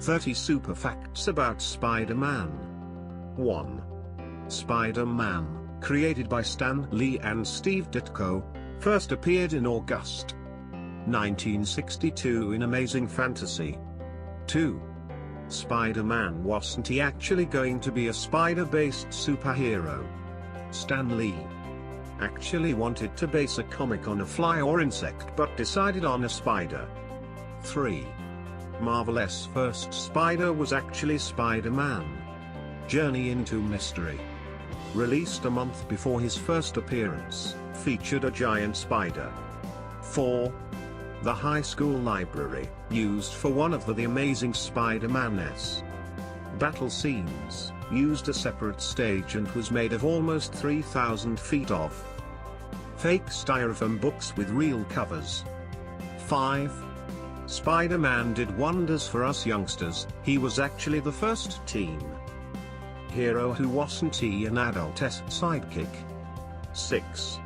30 super facts about Spider-Man. 1. Spider-Man, created by Stan Lee and Steve Ditko, first appeared in August 1962 in Amazing Fantasy. 2. Spider-Man wasn't he actually going to be a spider-based superhero? Stan Lee actually wanted to base a comic on a fly or insect but decided on a spider. 3. Marvel's first Spider was actually Spider-Man. Journey into Mystery, released a month before his first appearance, featured a giant spider. 4. The high school library, used for one of the Amazing Spider-Man's battle scenes, used a separate stage and was made of almost 3,000 feet of fake styrofoam books with real covers. 5. Spider-Man did wonders for us youngsters. He was actually the first teen hero who wasn't an adult-esque sidekick. 6.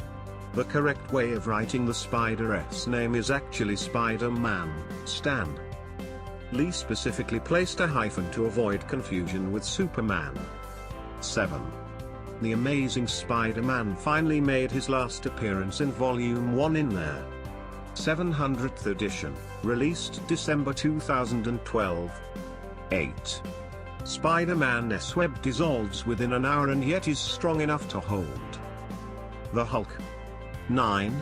The correct way of writing the Spider's name is actually Spider-Man. Stan Lee specifically placed a hyphen to avoid confusion with Superman. 7. The Amazing Spider-Man finally made his last appearance in Volume 1 in their 700th edition, released December 2012. 8. Spider-Man's web dissolves within an hour and yet is strong enough to hold the Hulk. 9.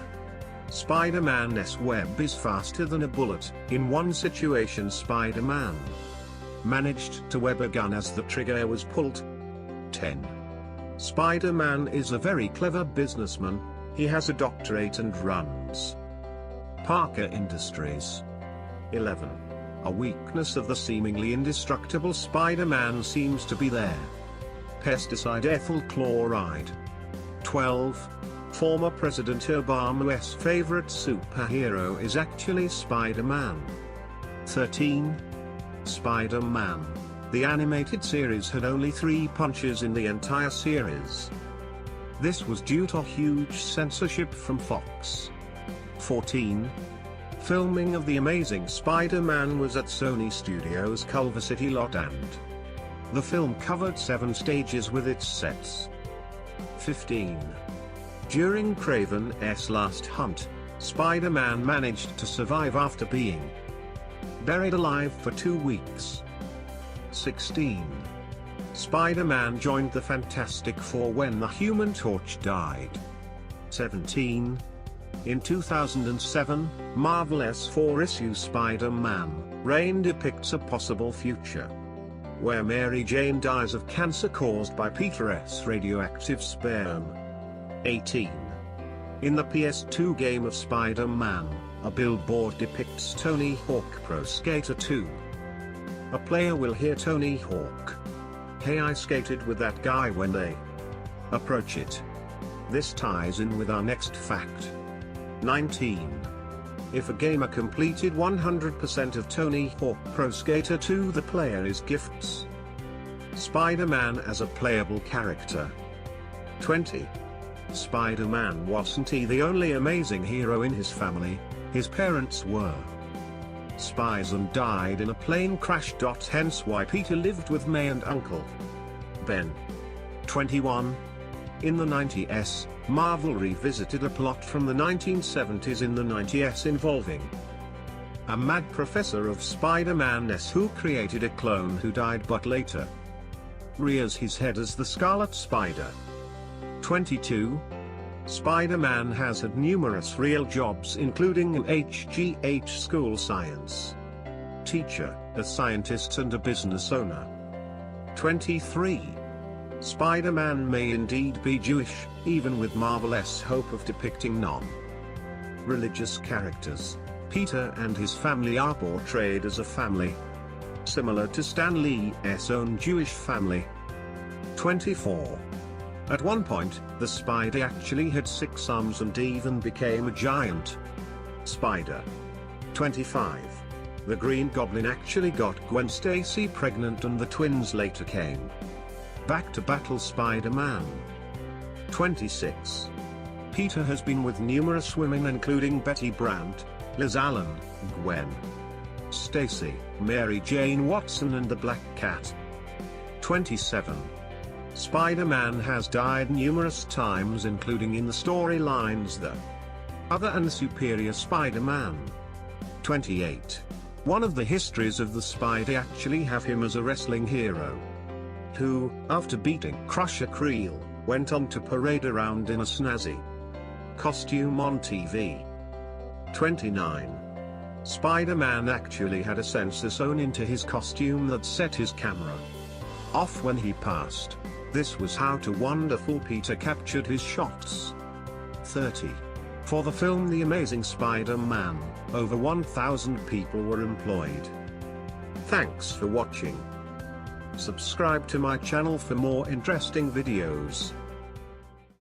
Spider-Man's web is faster than a bullet. In one situation Spider-Man managed to web a gun as the trigger was pulled. 10. Spider-Man is a very clever businessman. He has a doctorate and runs Parker Industries. 11. A weakness of the seemingly indestructible Spider-Man seems to be their pesticide ethyl chloride. 12. Former President Obama's favorite superhero is actually Spider-Man. 13. Spider-Man, the animated series, had only 3 punches in the entire series. This was due to huge censorship from Fox. 14. Filming of The Amazing Spider-Man was at Sony Studios' Culver City lot and the film covered 7 stages with its sets. 15. During Kraven's last hunt, Spider-Man managed to survive after being buried alive for 2 weeks. 16. Spider-Man joined the Fantastic Four when the Human Torch died. 17. In 2007, Marvel's 4-issue Spider-Man Reign depicts a possible future where Mary Jane dies of cancer caused by Peter's radioactive sperm. 18. In the PS2 game of Spider-Man, a billboard depicts Tony Hawk Pro Skater 2. A player will hear Tony Hawk, "Hey, I skated with that guy," when they approach it. This ties in with our next fact. 19. If a gamer completed 100% of Tony Hawk Pro Skater 2, the player is gifts Spider-Man as a playable character. 20. Spider-Man wasn't the only amazing hero in his family. His parents were spies and died in a plane crash. Hence why Peter lived with May and Uncle Ben. 21. In the 90s, Marvel revisited a plot from the 1970s in the 90s involving a mad professor of Spider-Man's who created a clone who died but later rears his head as the Scarlet Spider. 22. Spider-Man has had numerous real jobs, including an HGH school science teacher, a scientist and a business owner. 23. Spider-Man may indeed be Jewish, even with Marvel's hope of depicting non-religious characters. Peter and his family are portrayed as a family similar to Stan Lee's own Jewish family. 24. At one point, the spider actually had 6 arms and even became a giant spider. 25. The Green Goblin actually got Gwen Stacy pregnant and the twins later came back to battle Spider-Man. 26. Peter has been with numerous women including Betty Brant, Liz Allen, Gwen Stacy, Mary Jane Watson and the Black Cat. 27. Spider-Man has died numerous times, including in the storylines The Other and Superior Spider-Man. 28. One of the histories of the Spider actually have him as a wrestling hero, who, after beating Crusher Creel, went on to parade around in a snazzy costume on TV. 29. Spider-Man actually had a sensor sewn into his costume that set his camera off when he passed. This was how the wonderful Peter captured his shots. 30. For the film The Amazing Spider-Man, over 1,000 people were employed. Thanks for watching. Subscribe to my channel for more interesting videos.